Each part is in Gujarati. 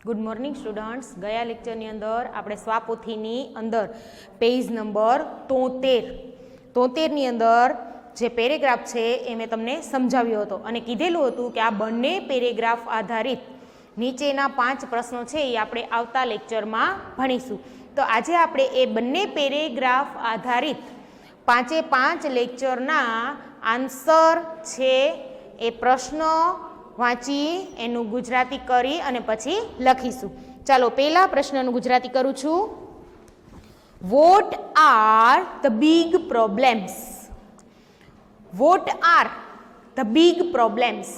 Good morning students. गया लेक्चरनी अंदर आपणे स्वापोथीनी अंदर पेज नंबर 73 अंदर जे पेरेग्राफ छे ए मैं तमने समझाव्यो हतो अने कीधेलुं हतुं के आ बंने पेरेग्राफ आधारित नीचेना 5 प्रश्नों छे ए आपणे आवता लेक्चरमां भणीशुं। तो आजे आपणे ए बंने पेरेग्राफ आधारित 5 लेक्चरना आंसर छे ए प्रश्न वाँची एनु गुजराती करी अने पछी लखीशुं। चालो पहेला प्रश्ननु गुजराती करूं छुं। Vote are the big problems? Vote are the big problems?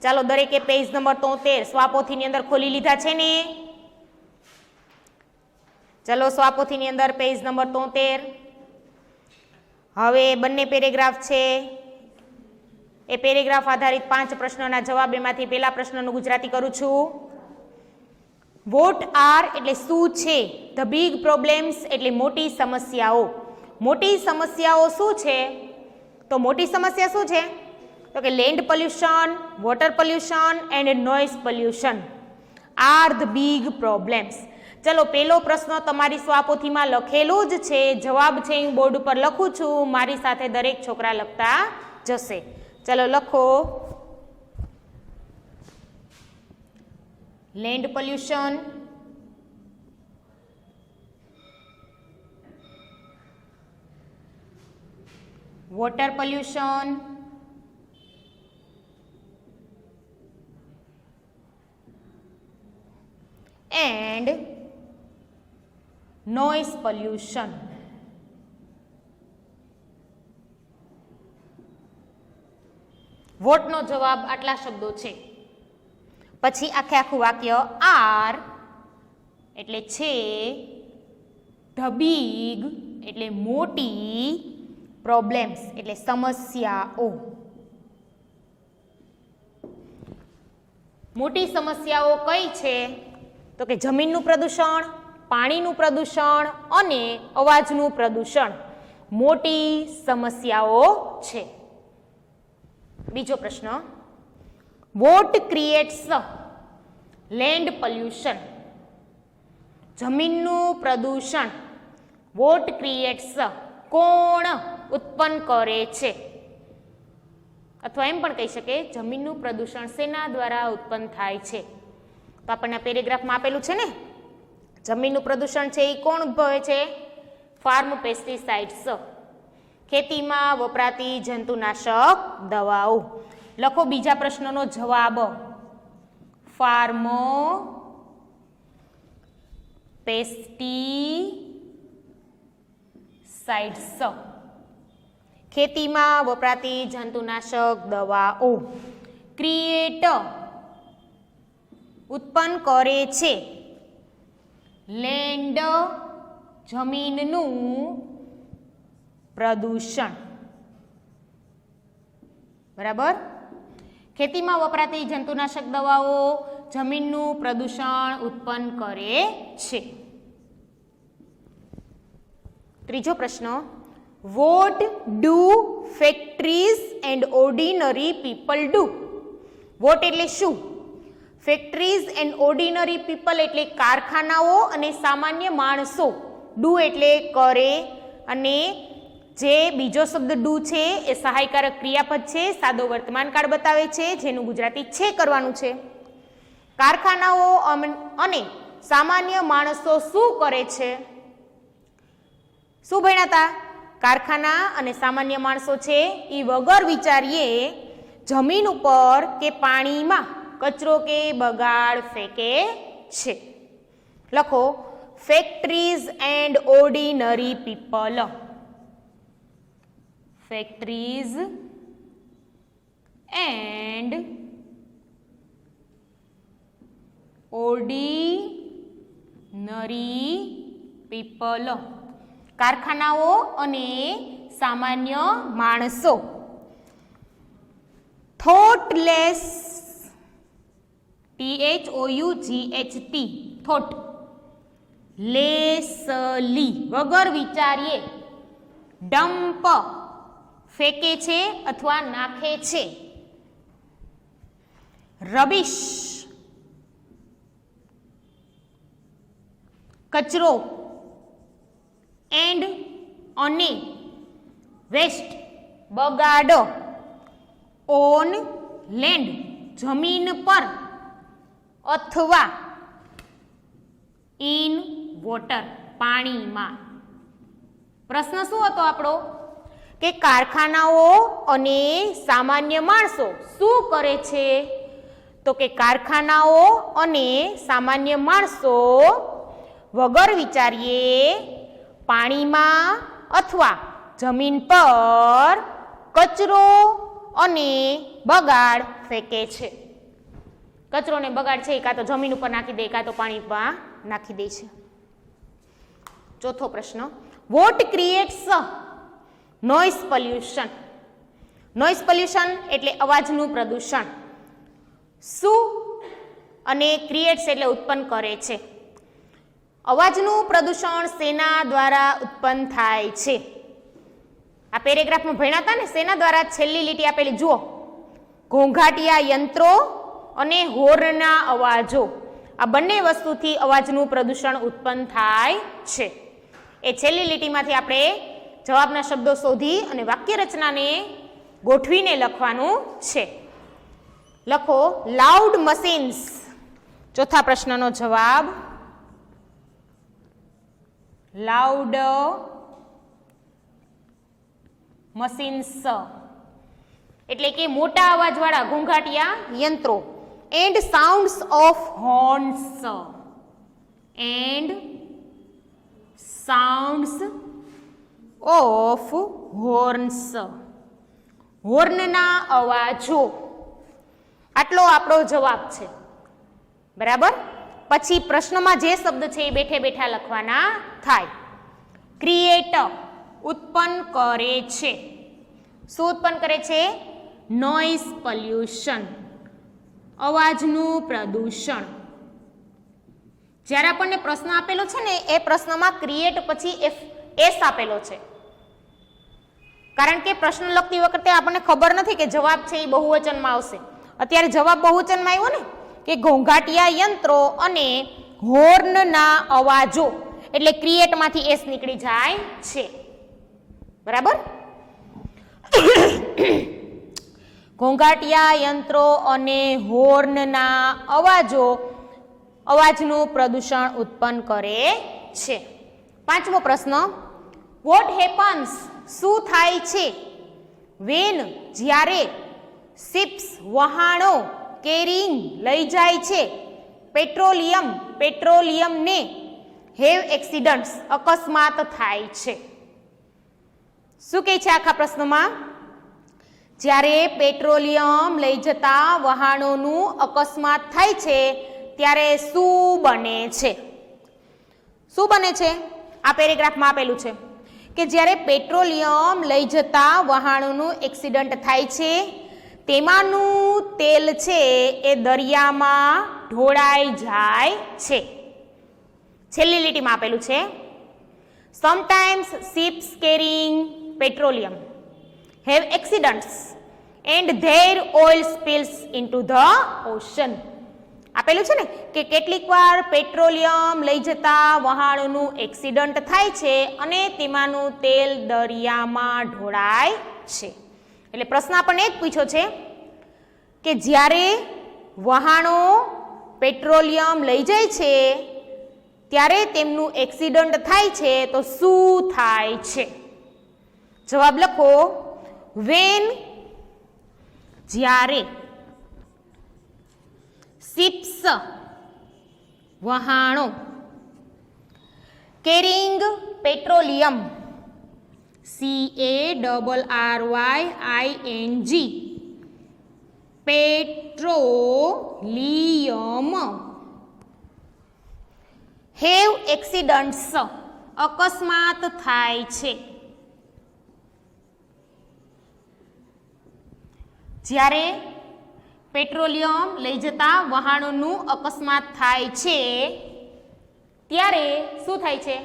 चालो दरेके पेज नंबर 73 स्वापोथीनी अंदर खोली लीधा छे ने। चलो स्वापोथीनी अंदर पेज नंबर 73 हवे बंने पेरेग्राफ छे ए पेरेग्राफ आधारित 5 प्रश्नोना जवाब एमांथी पहेला प्रश्ननु गुजराती करूं छुं। वोट आर एटले शुं छे? ध बिग प्रॉब्लम्स एटले मोटी समस्याओ। मोटी समस्याओ शुं छे? तो मोटी समस्या शुं छे? तो के land pollution, water pollution and noise pollution are the big problems. चलो पहेलो प्रश्न तमारी स्वापोथीमां लखेलो ज छे, जवाब छे हूँ बोर्ड पर लखुं छुं, मारी साथे दरेक छोकरा लखता जशे। चलो लखो land pollution, water pollution, and noise pollution. वोट नो जवाब आटला शब्दों छे। पछी आखे आखुं वाक्य आर एटले छे ध बिग एटले मोटी प्रॉब्लम्स एटले समस्याओ। मोटी समस्याओ कई छे? तो के जमीननुं प्रदूषण, पाणीनुं प्रदूषण अने अवाजनुं प्रदूषण मोटी समस्याओ छे। बीजो प्रश्न, वोट क्रिएट्स लैंड पोल्यूशन? जमीननु प्रदूषण वोट क्रिएट्स कोण उत्पन्न करे छे? अथवा एम पण कही शके जमीननु प्रदूषण सेना द्वारा उत्पन्न थाय छे? तो आपणे पेरेग्राफ में आपेलुं छे ने जमीननु प्रदूषण छे ए कोण उद्भवे छे? फार्म पेस्टिसाइड्स, खेती में वपराती जंतुनाशक दवाओ। लखो बीजा प्रश्ननो जवाब फार्मो पेस्टिसाइड्स, खेती में वपराती जंतुनाशक दवाओ। क्रिएट उत्पन्न करे छे लैंड जमीननु प्रदूषण। बराबर, खेती में वपराती जंतुनाशक दवाओ जमीननु प्रदूषण उत्पन्न करे छे। त्रीजो प्रश्न, won't do factories and ordinary people do? Vote एटले शुं? फैक्टरीज एंड ऑर्डिनरी पीपल एटले कारखानाओ अने सामान्य माणसो। डू एटले करे अने जे बीजो शब्द डू छे ए सहायकारक क्रियापद छे, सादो वर्तमान काळ बतावे छे, जेनुं गुजराती छे करवानुं छे। कारखानाओ अने सामान्य माणसो शुं करे छे? शुं भण्या ता? कारखाना अने सामान्य माणसो छे ई वगर विचारीए जमीन उपर के पाणीमां कचरो के बगाड़ फेंके छे। लखो factories and ordinary people. Factories and ordinary people, कारखानाओ अने सामान्य माणसो। थॉटलेस, THOUGHT, थॉट, लेसली वगर विचारीए डंप फेंके छे अथवा नाखे छे। रबीश કચરો એન્ડ અને વેસ્ટ બગાડ ઓન લેન્ડ જમીન પર અથવા ઇન વોટર પાણીમાં. પ્રશ્ન શું હતો આપણો કે કારખાનાઓ અને સામાન્ય માણસો શું કરે છે? તો કે કારખાનાઓ અને સામાન્ય માણસો વગર વિચારીએ પાણીમાં અથવા જમીન પર કચરો અને બગાડ ફેંકે છે. કચરો ને બગાડ છે એ કાં તો જમીન ઉપર નાખી દે કાં તો પાણીમાં નાખી દે છે. ચોથો પ્રશ્ન, what creates noise pollution? Noise pollution એટલે અવાજનું પ્રદૂષણ. શું અને ક્રિએટ્સ એટલે ઉત્પન્ન કરે છે. અવાજનું પ્રદૂષણ શેના દ્વારા ઉત્પન્ન થાય છે? આ પેરેગ્રાફમાં ભણ્યા હતા ને, શેના દ્વારા? છેલ્લી લીટી આપેલી જુઓ, ઘોંઘાટિયા યંત્રો અને હોર્નના અવાજો, આ બંને વસ્તુથી અવાજનું પ્રદૂષણ ઉત્પન્ન થાય છે. એ છેલ્લી લીટીમાંથી આપણે જવાબના શબ્દો શોધી અને વાક્ય રચનાને ગોઠવીને લખવાનું છે. લખો લાઉડ મશીન્સ. ચોથા પ્રશ્નનો જવાબ લાઉડ મશીન્સ એટલે કે મોટા અવાજવાળા ઘોંઘાટિયા યંત્રો. And sounds of horns, and sounds of horns, હોર્નના અવાજો. આટલો આપણો જવાબ છે. બરાબર. પછી પ્રશ્નમાં જે શબ્દ છે એ બેઠે બેઠા લખવાના થાય. ક્રિએટ ઉત્પન્ન કરે છે. શું ઉત્પન્ન કરે છે? નોઇઝ પોલ્યુશન, અવાજનું પ્રદૂષણ. જ્યારે આપણને પ્રશ્ન આપેલો છે ને એ પ્રશ્નમાં ક્રિએટ પછી એસ આપેલો છે, કારણ કે પ્રશ્ન લખતી વખતે આપણને ખબર નથી કે જવાબ છે એ બહુવચનમાં આવશે. અત્યારે જવાબ બહુવચનમાં આવ્યો ને કે ઘોંઘાટિયા યંત્રો અને હોર્નના અવાજો, એટલે ક્રિએટમાંથી એસ નીકળી જાય છે. બરાબર. ઘોંઘાટિયા યંત્રો અને હોર્નના અવાજો અવાજનું પ્રદૂષણ ઉત્પન્ન કરે છે. પાંચમો પ્રશ્ન, વોટ હેપન્સ? શું થાય છે? વેન જ્યારે શિપ્સ વહાણો કેરિંગ લઈ જાય છે પેટ્રોલિયમને હેવ એક્સિડન્ટ્સ અકસ્માત થાય છે. શું કહે છે આખા પ્રશ્નમાં? જ્યારે પેટ્રોલિયમ લઈ જતા વહાણોનું અકસ્માત થાય છે ત્યારે શું બને છે? શું બને છે? આ પેરેગ્રાફમાં આપેલું છે કે જ્યારે પેટ્રોલિયમ લઈ જતા વહાણોનું એક્સિડન્ટ થાય છે તેમાંનું તેલ છે એ દરિયામાં ઢોળાઈ જાય છે. છેલ્લી લીટીમાં આપેલું છે, sometimes ships carrying petroleum have accidents and their oil spills into the ocean. આપેલું છે ને કે કેટલીક વાર પેટ્રોલિયમ લઈ જતા વહાણોનું એક્સિડન્ટ થાય છે અને તેમાંનું તેલ દરિયામાં ઢોળાય છે. એટલે પ્રશ્ન આપણને એક પૂછ્યો છે કે જ્યારે વહાણો પેટ્રોલિયમ લઈ જાય છે ત્યારે તેમનું એક્સિડન્ટ થાય છે તો શું થાય છે? જવાબ લખો, વેન જ્યારે શિપ્સ વહાણો carrying petroleum CARRYING petroleum have accidents અકસ્માત થાય છે. જ્યારે પેટ્રોલિયમ લઈ જતા વહાણોનું અકસ્માત થાય છે ત્યારે શું થાય છે?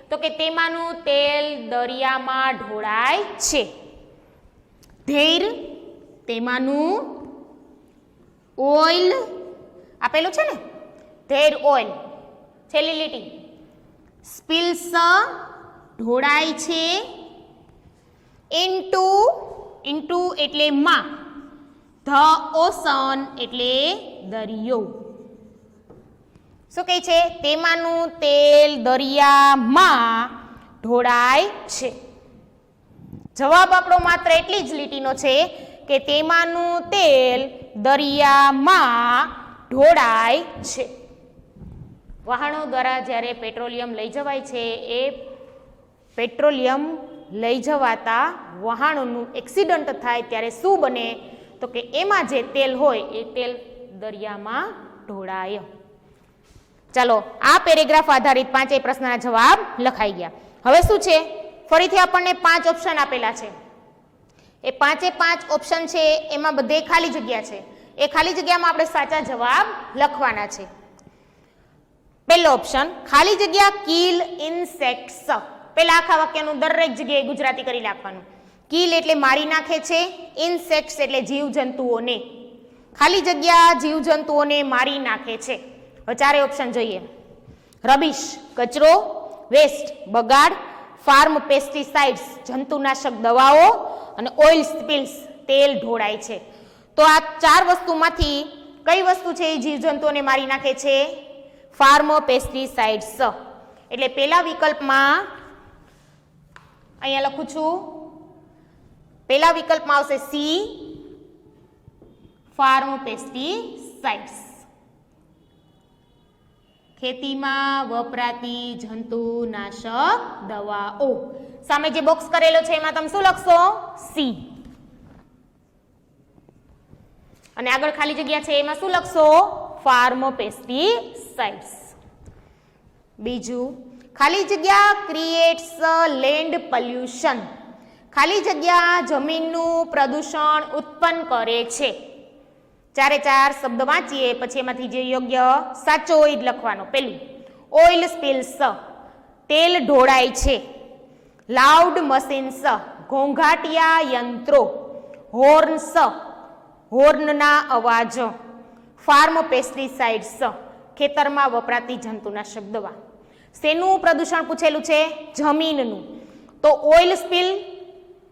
તો કે તેમાંનું તેલ દરિયામાં ઢોળાય છે. ધૈર તેમાંનું ઓઇલ આપેલું છે ને, ધૈર ઓઇલ. છેલ્લી લીટી, સ્પિલ્સ ઢોળાય છે, ઇન્ટુ એટલે માં, ધ ઓશન એટલે દરિયો. શું કહે છે? તેમાંનું તેલ દરિયામાં ઢોળાય છે. જવાબ આપણો માત્ર એટલી જ લીટીનો છે કે તેમાંનું તેલ દરિયામાં ઢોળાય છે. વાહનો દ્વારા જ્યારે પેટ્રોલિયમ લઈ જવાય છે, એ પેટ્રોલિયમ લઈ જવાતા વાહનોનું એક્સિડન્ટ થાય ત્યારે શું બને? તો કે એમાં જે તેલ હોય એ તેલ દરિયામાં ઢોળાય. ચાલો, આ પેરેગ્રાફ આધારિત 5 પ્રશ્નના જવાબ લખાઈ ગયા. હવે શું છે? ફરીથી આપણને 5 ઓપ્શન આપેલા છે. એ 5 ઓપ્શન છે એમાં બધે ખાલી જગ્યા છે. એ ખાલી જગ્યામાં આપણે સાચા જવાબ લખવાના છે. પહેલો ઓપ્શન ખાલી જગ્યા કિલ ઇન્સેક્ટ્સ. પહેલા આખા વાક્યનું દરેક જગ્યાએ ગુજરાતી કરી નાખવાનું. કિલ એટલે મારી નાખે છે, ઇન્સેક્ટ્સ એટલે જીવજંતુઓને. ખાલી જગ્યા જીવજંતુઓને મારી નાખે છે. હવે 4 ઓપ્શન જોઈએ. રબીશ કચરો, વેસ્ટ બગાડ, ફાર્મ પેસ્ટિસાઇડ્સ જંતુનાશક દવાઓ અને ઓઇલ સ્પિલ્સ તેલ ઢોળાય છે. તો આ 4 વસ્તુમાંથી કઈ વસ્તુ છે એ જીવજંતુઓને મારી નાખે છે? Farm pesticides. એટલે પહેલા વિકલ્પમાં અહીંયા લખું છું, પહેલા વિકલ્પમાં આવશે સી, ફાર્મ પેસ્ટિસાઇડ્સ. ખેતીમાં વપરાતી જંતુનાશક દવાઓ. સામે જે બોક્સ કરેલો છે એમાં તમે શું લખશો? સી. અને આગળ ખાલી જગ્યા છે એમાં શું લખશો? Farm pesticides. બીજું, ખાલી જગ્યા ક્રિએટ્સ લેન્ડ પોલ્યુશન. ખાલી જગ્યા જમીનનું પ્રદૂષણ ઉત્પન્ન કરે છે. 4 શબ્દ વાંચીએ પછી એમાંથી જે યોગ્ય સાચો હોય જ લખવાનો. પેલું ઓઇલ સ્પિલ્સ તેલ ઢોળાય છે, લાઉડ મશીન્સ ઘોંઘાટિયા યંત્રો, હોર્ન્સ હોર્નના અવાજો, ફાર્મ પેસ્ટિસાઇડ્સ ખેતરમાં વપરાતી જંતુનાશક દવા. શેનું પ્રદૂષણ પૂછેલું છે? જમીનનું. તો ઓઇલ સ્પિલ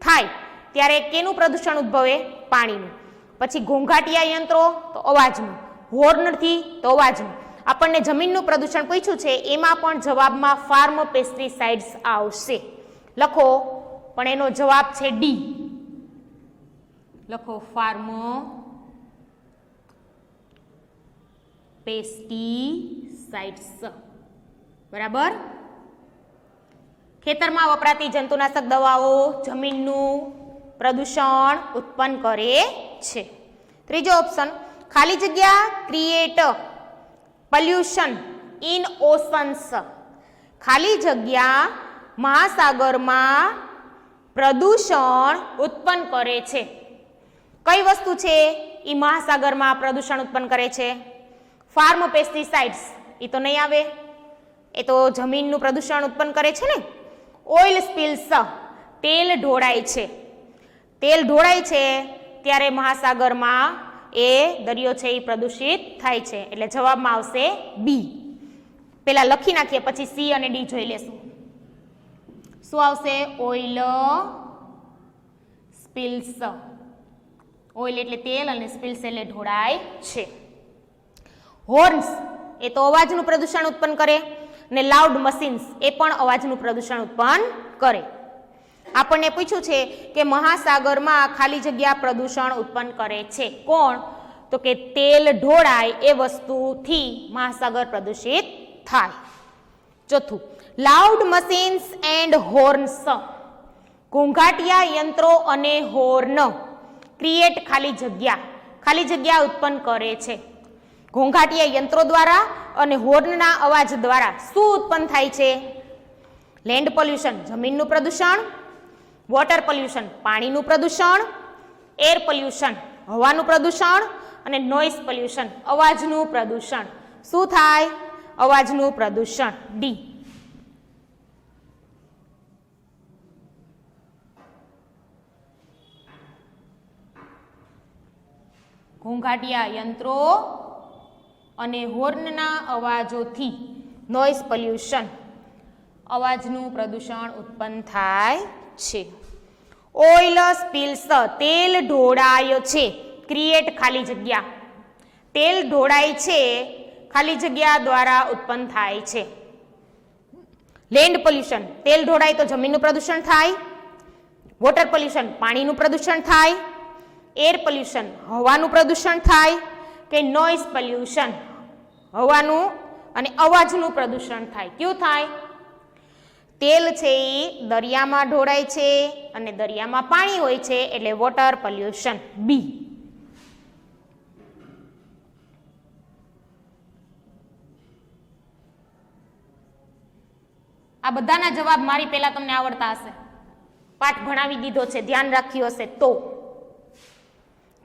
થાય ત્યારે કેનું પ્રદૂષણ ઉદ્ભવે? પાણીનું. પછી ઘોંઘાટિયા યંત્રો તો અવાજનું, હોર્નથી તો અવાજનું. આપણને જમીનનું પ્રદૂષણ પૂછ્યું છે એમાં પણ જવાબમાં ફાર્મ પેસ્ટિસાઇડ્સ આવશે. લખો, પણ એનો જવાબ છે ડી. લખો ફાર્મ પેસ્ટિસાઇડ્સ. બરાબર. ખેતરમાં વપરાતી જંતુનાશક દવાઓ જમીનનું પ્રદૂષણ ઉત્પન્ન કરે છે. ત્રીજો ઓપ્શન ખાલી જગ્યા ક્રિએટ પોલ્યુશન ઇન ઓશન્સ. ખાલી જગ્યા મહાસાગરમાં પ્રદૂષણ ઉત્પન્ન કરે છે. કઈ વસ્તુ છે એ મહાસાગરમાં પ્રદૂષણ ઉત્પન્ન કરે છે? ફાર્મ પેસ્ટિસાઇડ્સ એ તો નહીં આવે, એ તો જમીનનું પ્રદૂષણ ઉત્પન્ન કરે છે ને. ઓઇલ સ્પિલ્સ તેલ ઢોળાય છે. તેલ ઢોળાય છે ત્યારે મહાસાગરમાં એ દરિયો છે એ પ્રદૂષિત થાય છે. એટલે જવાબમાં આવશે બી. પેલા લખી નાખીએ પછી સી અને ડી જોઈ લેશું. શું આવશે? ઓઇલ સ્પિલ્સ. ઓઇલ એટલે તેલ અને સ્પિલ્સ એટલે ઢોળાય છે. હોર્ન્સ એ તો અવાજનું પ્રદૂષણ ઉત્પન્ન કરે, ને લાઉડ મશીન્સ એ પણ અવાજનું પ્રદૂષણ ઉત્પન્ન કરે. આપણને પૂછ્યું છે કે મહાસાગરમાં ખાલી જગ્યા પ્રદૂષણ ઉત્પન્ન કરે છે કોણ? તો કે તેલ ઢોળાય એ વસ્તુથી મહાસાગર પ્રદૂષિત થાય. ચોથું લાઉડ મશીન્સ એન્ડ હોર્ન્સ. ઘોંઘાટિયા યંત્રો અને હોર્ન ક્રિએટ ખાલી જગ્યા ઉત્પન્ન કરે છે. ઘોંઘાટિયા યંત્રો દ્વારા અને હોર્નના અવાજ દ્વારા શું ઉત્પન્ન થાય છે? લેન્ડ પોલ્યુશન જમીનનું પ્રદૂષણ, વોટર પોલ્યુશન પાણીનું પ્રદૂષણ, એર પોલ્યુશન હવાનું પ્રદૂષણ અને નોઇઝ પોલ્યુશન અવાજનું પ્રદૂષણ. શું થાય? અવાજનું પ્રદૂષણ. ડી. ઘોંઘાટિયા યંત્રો અને હોર્નના અવાજોથી નોઇઝ પોલ્યુશન અવાજનું પ્રદૂષણ ઉત્પન્ન થાય છે. ઓઇલ સ્પિલ્સ, તેલ ઢોળાય છે. ક્રિએટ ખાલી જગ્યા, તેલ ઢોળાય છે ખાલી જગ્યા દ્વારા ઉત્પન્ન થાય છે. લેન્ડ પોલ્યુશન, તેલ ઢોળાય તો જમીનનું પ્રદૂષણ થાય. વોટર પોલ્યુશન, પાણીનું પ્રદૂષણ થાય. એર પોલ્યુશન, હવાનું પ્રદૂષણ થાય. કે નોઇઝ પોલ્યુશન, હવાનું અને અવાજનું પ્રદૂષણ થાય. કયું થાય? તેલ છે એ દરિયામાં ઢોળાય છે અને દરિયામાં પાણી હોય છે એટલે વોટર પોલ્યુશન. બી. આ બધાના જવાબ મારી પહેલા તમને આવડતા હશે, પાઠ ભણાવી દીધો છે, ધ્યાન રાખ્યું હશે તો.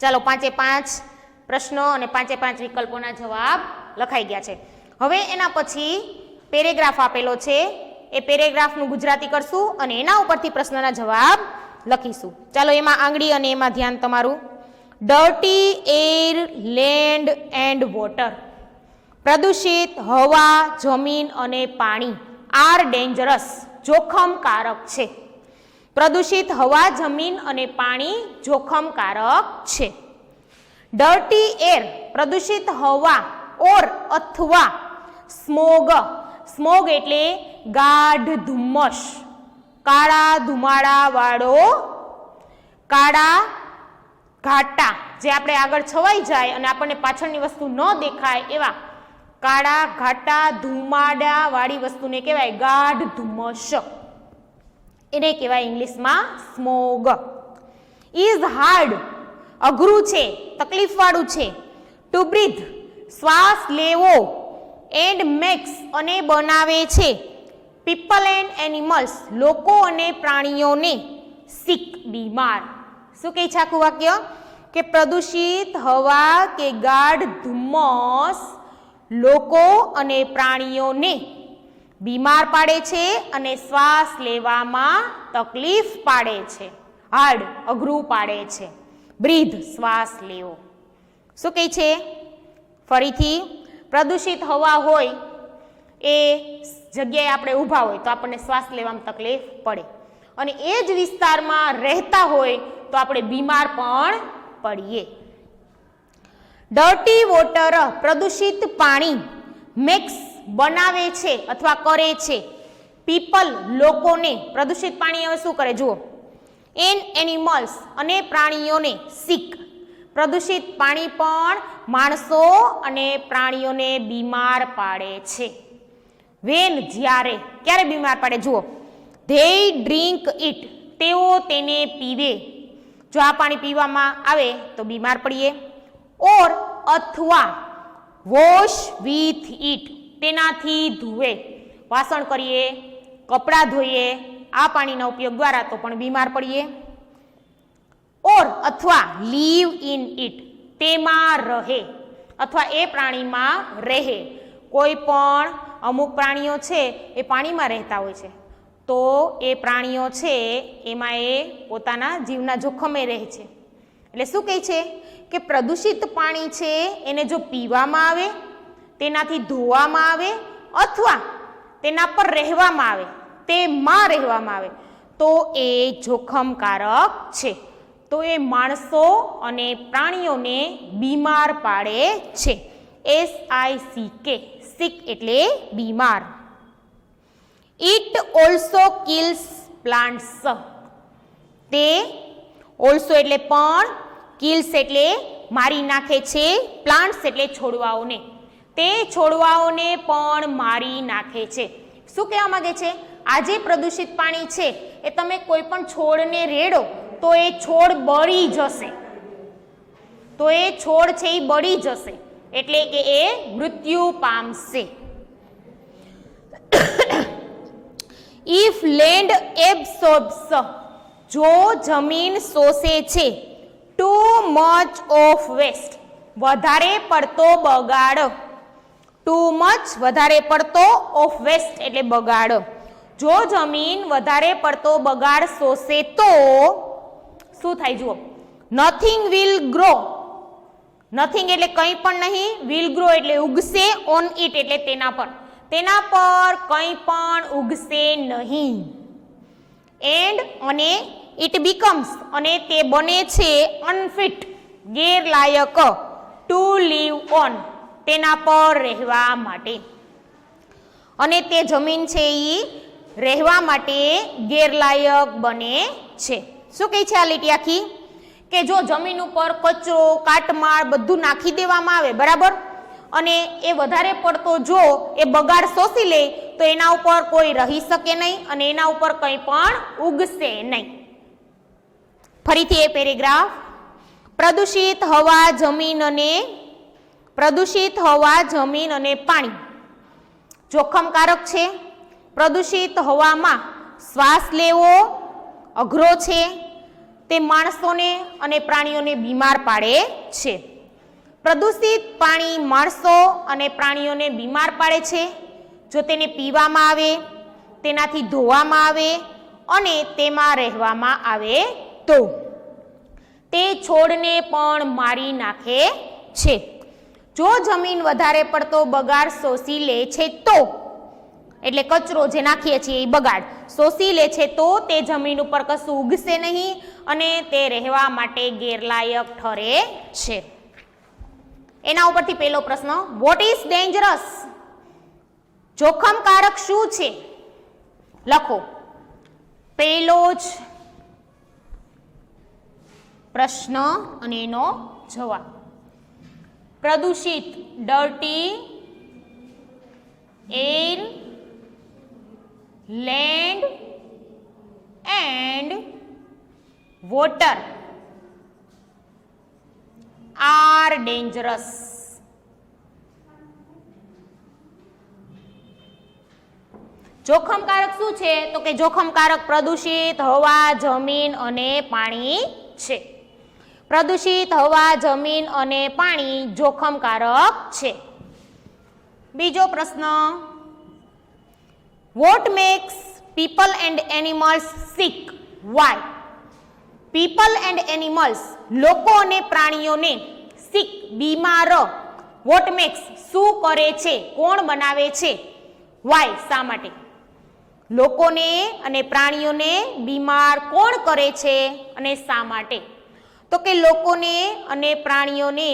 ચાલો 5 પ્રશ્નો અને 5 વિકલ્પોના જવાબ લખાઈ ગયા છે. હવે એના પછી પેરેગ્રાફ આપેલો છે, એ પેરેગ્રાફનું ગુજરાતી કરશું અને એના ઉપરથી પ્રશ્નના જવાબ લખીશું. ચાલો એમાં આંગળી અને એમાં ધ્યાન તમારું. Dirty air, land and water, પ્રદૂષિત હવા, જમીન અને પાણી આર ડેન્જરસ, જોખમકારક છે. પ્રદૂષિત હવા, જમીન અને પાણી જોખમકારક છે. ડર્ટી એર, પ્રદૂષિત હવા ઓર અથવા સ્મોગ, સ્મોગ એટલે ગાઢ ધુમ્મસ, કાળા ધુમાડા વાળો, કાળા ઘાટા જે આપણે આગળ છવાઈ જાય અને આપણને પાછળની વસ્તુ ન દેખાય એવા કાળા ઘાટા ધુમાડા વાળી વસ્તુને કહેવાય ગાઢ ધુમ્મસ, એને કહેવાય ઇંગ્લિશમાં સ્મોગ. ઇઝ હાર્ડ, અઘરું છે, તકલીફ વાળું છે. ટુ બ્રીથ, શ્વાસ લેવો. એન્ડ મેક્સ, અને બનાવે છે. પીપલ એન્ડ એનિમલ્સ, લોકો અને પ્રાણીઓને. સિક, બીમાર. શું કહે છે આખું વાક્ય? કે પ્રદૂષિત હવા કે ગાઢ ધુમ્મસ લોકો અને પ્રાણીઓને બીમાર પાડે છે અને શ્વાસ લેવામાં તકલીફ પાડે છે. હાર્ડ, અઘરું પાડે છે. બ્રીથ, શ્વાસ લેવો. શું કહે છે? ફરીથી, પ્રદૂષિત હવા હોય એ જગ્યાએ આપણે ઊભા હોય તો આપણને શ્વાસ લેવામાં તકલીફ પડે અને એ જ વિસ્તારમાં રહેતા હોય તો આપણે બીમાર પણ પડીએ. ડર્ટી વોટર, પ્રદૂષિત પાણી. મેક્સ, બનાવે છે અથવા કરે છે. પીપલ, લોકોને. પ્રદૂષિત પાણી હવે શું કરે જુઓ. એન એનિમલ્સ, અને પ્રાણીઓને. સિક, પ્રદૂષિત પાણી પણ માણસો અને પ્રાણીઓને બીમાર પાડે છે. વેન, જ્યારે. ક્યારે બીમાર પાડે જુઓ. ધે ડ્રિંક ઇટ, તેઓ તેને પીવે. જો આ પાણી પીવામાં આવે તો બીમાર પડીએ. ઓર, અથવા. વોશ વિથ ઇટ, તેનાથી ધુએ. વાસણ કરીએ, કપડાં ધોઈએ આ પાણીના ઉપયોગ દ્વારા તો પણ બીમાર પડીએ. ઓર, અથવા. લીવ ઇન ઇટ, તેમાં રહે અથવા એ પ્રાણીમાં રહે. કોઈ પણ અમુક પ્રાણીઓ છે એ પાણીમાં રહેતા હોય છે તો એ પ્રાણીઓ છે એમાં એ પોતાના જીવના જોખમે રહે છે. એટલે શું કહે છે કે પ્રદૂષિત પાણી છે એને જો પીવામાં આવે, તેનાથી ધોવામાં આવે અથવા તેના પર રહેવામાં આવે, તેમાં રહેવામાં આવે તો એ જોખમકારક છે. તો એ માણસો અને પ્રાણીઓને બીમાર પાડે છે. SICK, સિક એટલે બીમાર. ઇટ ઓલ્સો કિલ્સ પ્લાન્ટ્સ, તે ઓલ્સો એટલે પણ, કિલ્સ એટલે મારી નાખે છે, પ્લાન્ટ્સ એટલે છોડવાઓને, તે છોડવાઓને પણ મારી નાખે છે. શું કહેવા માંગે છે? આ જે પ્રદૂષિત પાણી છે એ તમે કોઈ પણ છોડને રેડો તો એ છોડ બળી જશે, તો એ છોડ છે એ બળી જશે એટલે કે એ મૃત્યુ પામશે. ઇફ લેન્ડ એબ્સોર્બ્સ, જો જમીન શોષે છે. ટુ મચ ઓફ વેસ્ટ, વધારે પડતો બગાડ. ટુ મચ, વધારે પડતો, ઓફ વેસ્ટ એટલે બગાડ. જો જમીન વધારે પડતો બગાડ શોષે તો શું થાય જુઓ. નથિંગ વિલ ગ્રો, નથિંગ એટલે કંઈ પણ નહીં, વિલ ગ્રો એટલે ઉગશે, ઓન ઇટ એટલે તેના પર. તેના પર કંઈ પણ ઉગશે નહીં. એન્ડ અને ઇટ બીકમ્સ અને તે બને છે અનફિટ ગેરલાયક ટુ લીવ ઓન તેના પર રહેવા માટે. અને તે જમીન છે એ રહેવા માટે ગેરલાયક બને છે. શું કહે છે આ લીટી આખી? કે જો જમીન ઉપર કચરો કાટમાળ બધું નાખી દેવામાં આવે, બરાબર, અને એ વધારે પડતો જો એ બગાડ શોષી લે તો એના ઉપર કોઈ રહી શકે નહીં અને એના ઉપર કંઈ પણ ઉગશે નહીં. ફરીથી એ પેરેગ્રાફ. પ્રદૂષિત હવા જમીન અને પાણી જોખમકારક છે. પ્રદૂષિત હવામાં શ્વાસ લેવો અઘરો છે. તે માણસોને અને પ્રાણીઓને બીમાર પાડે છે. પ્રદૂષિત પાણી માણસો અને પ્રાણીઓને બીમાર પાડે છે જો તેને પીવામાં આવે, તેનાથી ધોવામાં આવે અને તેમાં રહેવામાં આવે તો. તે છોડને પણ મારી નાખે છે. જો જમીન વધારે પડતો બગાડ શોષી લે છે તો, એટલે કચરો જે નાખીએ છીએ એ બગાડ શોષી લે છે તો તે જમીન ઉપર કશું ઉગશે નહીં અને તે રહેવા માટે ગેરલાયક ઠરે છે. એના ઉપરથી પહેલો પ્રશ્ન, વોટ ઇઝ ડેન્જરસ? જોખમકારક શું છે? લખો પહેલો જ પ્રશ્ન અને એનો જવાબ. પ્રદૂષિત, dirty air, land and water are dangerous. જોખમકારક શું છે? તો કે જોખમકારક પ્રદૂષિત હવા, જમીન અને પાણી છે. પ્રદૂષિત હવા, જમીન અને પાણી જોખમકારક છે. બીજો પ્રશ્ન, what makes people and animals sick? Why? People and animals લોકો અને પ્રાણીઓને sick બીમાર. what makes શું કરે છે? કોણ બનાવે છે? why શા માટે? લોકોને અને પ્રાણીઓને બીમાર કોણ કરે છે અને શા માટે? તો કે લોકોને અને પ્રાણીઓને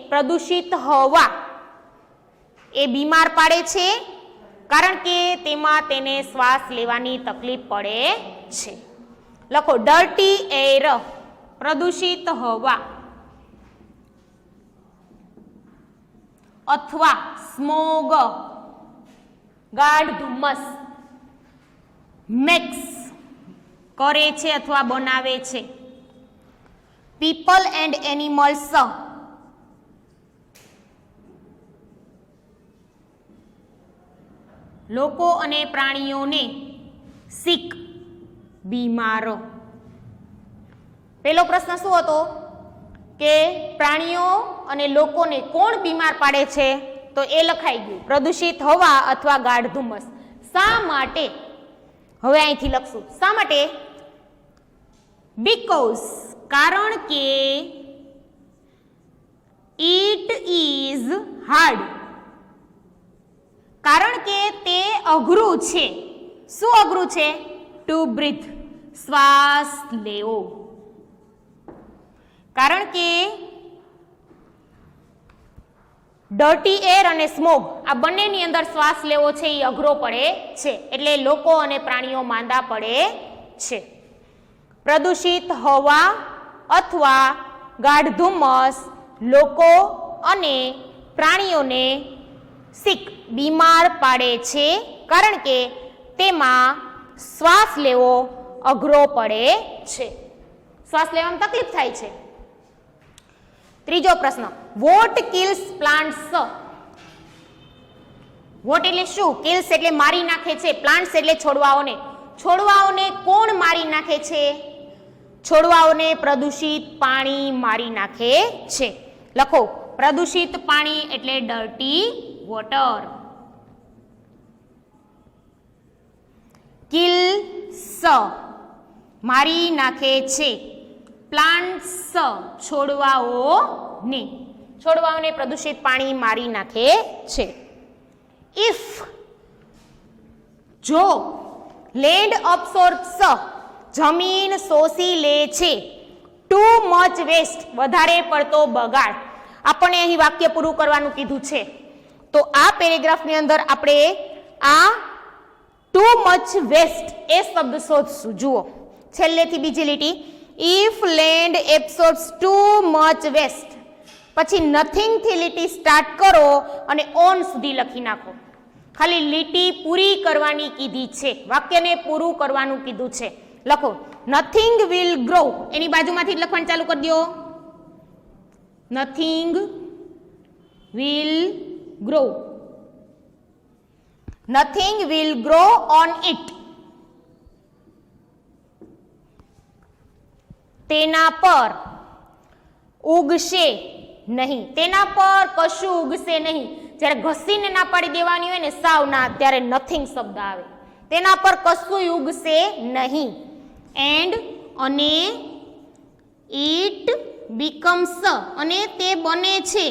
પ્રદૂષિત હવા એ બીમાર પાડે છે કારણ કે તેમાં તેને શ્વાસ લેવાની તકલીફ પડે છે. લખો ડર્ટી એર પ્રદૂષિત હવા અથવા સ્મોગ ગાઢ ધુમ્મસ મેક્સ કરે છે અથવા બનાવે છે. પીપલ એન્ડ એનિમલ્સ લોકો અને પ્રાણીઓને સિક બીમાર. પહેલો પ્રશ્ન શું હતો કે પ્રાણીઓ અને લોકોને કોણ બીમાર પાડે છે? તો એ લખાઈ ગયું પ્રદૂષિત હવા અથવા ગાઢ ધુમ્મસ. શા માટે? હવે અહીંથી લખશું શા માટે. બીકોઝ કારણ કે ઇટ ઇઝ હાર્ડ કારણ કે તે અઘરું છે. શું અઘરું છે? ટુ બ્રીથ શ્વાસ લેવો. કારણ કે ડર્ટી એર અને સ્મોગ આ બંનેની અંદર શ્વાસ લેવો છે એ અઘરો પડે છે એટલે લોકો અને પ્રાણીઓ માંદા પડે છે. પ્રદૂષિત હવા અથવા ગાઢ ધુમ્મસ લોકો અને પ્રાણીઓને સિક બીમાર પાડે છે કારણ કે તેમાં શ્વાસ લેવો અઘરો પડે છે. શ્વાસ લેવામાં તકલીફ થાય છે. ત્રીજો પ્રશ્ન, વોટ કિલ્સ પ્લાન્ટ્સ? વોટ એટલે શું? કિલ્સ એટલે મારી નાખે છે, પ્લાન્ટ્સ એટલે છોડવાઓને. છોડવાઓને કોણ મારી નાખે છે? છોડવાઓને પ્રદૂષિત પાણી મારી નાખે છે. લખો પ્રદૂષિત પાણી એટલે ડર્ટી વોટર. કિલ્સ મારી નાખે છે, પ્લાન્ટ્સ છોડવાઓને પ્રદૂષિત પાણી મારી નાખે છે. ઇફ જો લેન્ડ અબ્સોર્બ્સ જમીન શોષી લે છે, ટુ મચ વેસ્ટ વધારે પડતો બગાડ. આપણને અહીં વાક્ય પૂરું કરવાનું કીધું છે, તો આ પેરેગ્રાફની અંદર આપણે આ ટુ મચ વેસ્ટ એ શબ્દ શોધશું. જુઓ છેલ્લેથી બીજી લીટી, if land absorbs too much waste, પછી નથિંગ થી લીટી સ્ટાર્ટ કરો અને ઓન સુધી લખી નાખો. ખાલી લીટી પૂરી કરવાની કીધી છે, વાક્યને પૂરું કરવાનું કીધું છે. લખો નથિંગ વિલ ગ્રો, એની બાજુમાંથી લખવાનું ચાલુ કરી દો. Nothing will grow, nothing will grow on it, તેના પર ઉગશે નહીં, તેના પર કશું ઉગશે નહીં. જ્યારે ઘસીને ના પાડી દેવાની હોય ને સાવ ના, ત્યારે નથિંગ શબ્દ આવે. તેના પર કશું ઉગશે નહીં. એન્ડ અને ઇટ બીકમ્સ, અને તે બને છે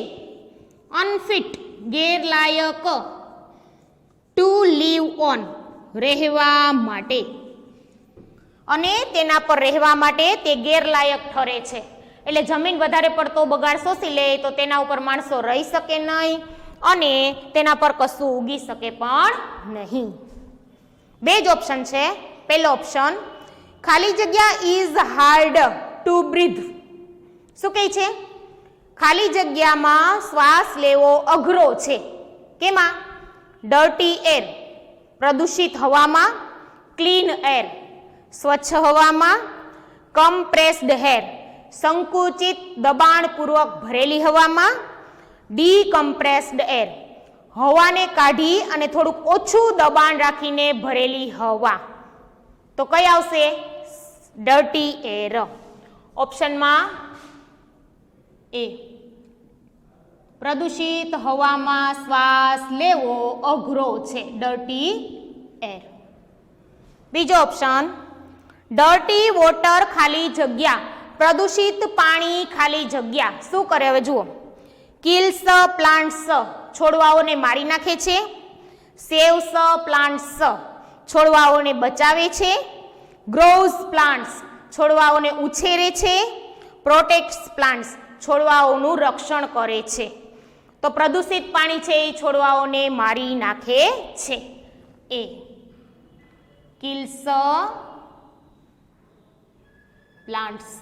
અનફિટ ગેરલાયક, ટુ લીવ ઓન રહેવા માટે, અને તેના પર રહેવા માટે તે ગેરલાયક ઠરે છે. એટલે જમીન વધારે પડતો બગાડ શોષી લે તો તેના ઉપર માણસો રહી શકે નહીં અને તેના પર કશું ઉગી શકે પણ નહીં. બે જ ઓપ્શન છે. પહેલો ઓપ્શન ખાલી જગ્યા ઇઝ હાર્ડ ટુ બ્રીથ. શું કહે છે? ખાલી જગ્યામાં શ્વાસ લેવો અઘરો છે. કેમાં? ડર્ટી એર પ્રદૂષિત હવામાં, ક્લીન એર સ્વચ્છ હવામાં, કમ્પ્રેસ્ડ એર સંકુચિત દબાણપૂર્વક ભરેલી હવામાં, ડીકમ્પ્રેસ્ડ એર હવાને કાઢી અને થોડુંક ઓછું દબાણ રાખીને ભરેલી હવા. તો કઈ આવશે? Dirty air. ઓપ્શનમાં એ. પ્રદૂષિત હવામાં શ્વાસ લેવો અઘરો છે, ડર્ટી એર. બીજો ઓપ્શન ડર્ટી વોટર ખાલી જગ્યા, પ્રદૂષિત પાણી ખાલી જગ્યા. શું કરે હવે જુઓ, કિલ્સ પ્લાન્ટ્સ છોડવાઓને મારી નાખે છે, સેવ્સ પ્લાન્ટ્સ છોડવાઓને બચાવે છે, ગ્રોવ્સ પ્લાન્ટ્સ છોડવાઓને ઉછેરે છે, પ્રોટેક્ટ્સ પ્લાન્ટ્સ છોડવાઓનું રક્ષણ કરે છે. તો પ્રદૂષિત પાણી છે એ છોડવાઓને મારી નાખે છે. એ કિલ્સ પ્લાન્ટ્સ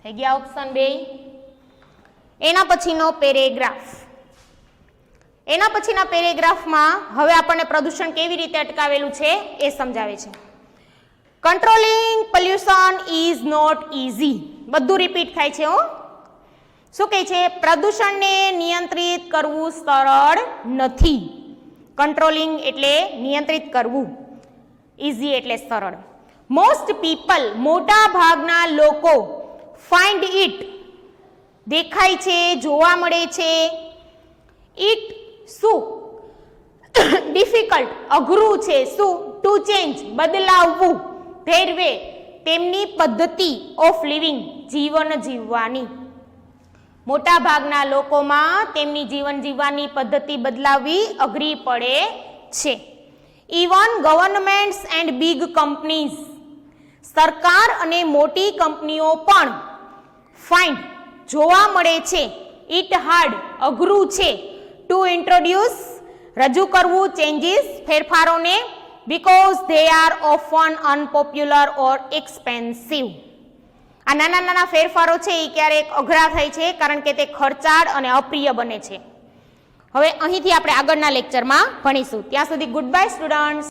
થઈ ગયા ઓપ્શન 2. એના પછીનો પેરેગ્રાફ. એના પછીના પેરેગ્રાફમાં હવે આપણને પ્રદૂષણ કેવી રીતે અટકાવેલું છે એ સમજાવે છે. Controlling pollution is not easy. બધું રિપીટ થાય છે. શું કહે છે? પ્રદૂષણને નિયંત્રિત કરવું સરળ નથી. કંટ્રોલિંગ એટલે નિયંત્રિત કરવું, ઇઝી એટલે સરળ. મોસ્ટ પીપલ મોટા ભાગના લોકો, ફાઇન્ડ ઇટ દેખાય છે, જોવા મળે છે, ઇટ શું? ડિફિકલ્ટ અઘરું છે. શું? ટુ ચેન્જ બદલાવવું, ધેર વે તેમની પદ્ધતિ, ઓફ લિવિંગ જીવન જીવવાની. મોટા ભાગના લોકોમાં તેમની જીવન જીવવાની પદ્ધતિ બદલાવવી અઘરી પડે છે. ઇવન ગવર્નમેન્ટ્સ એન્ડ બિગ કંપનીઝ સરકાર અને મોટી કંપનીઓ પણ ફાઇન્ડ જોવા મળે છે, ઇટ હાર્ડ અઘરું છે, ટુ ઇન્ટ્રોડ્યુસ રજૂ કરવું, ચેન્જીસ ફેરફારોને, because they are often અનપોપ્યુલર or expensive. આ નાના નાના ફેરફારો છે એ ક્યારેક અઘરા થાય છે કારણ કે તે ખર્ચાળ અને અપ્રિય બને છે. હવે અહીંથી આપણે આગળના લેક્ચરમાં ભણીશું. ત્યાં સુધી ગુડ બાય સ્ટુડન્ટ્સ.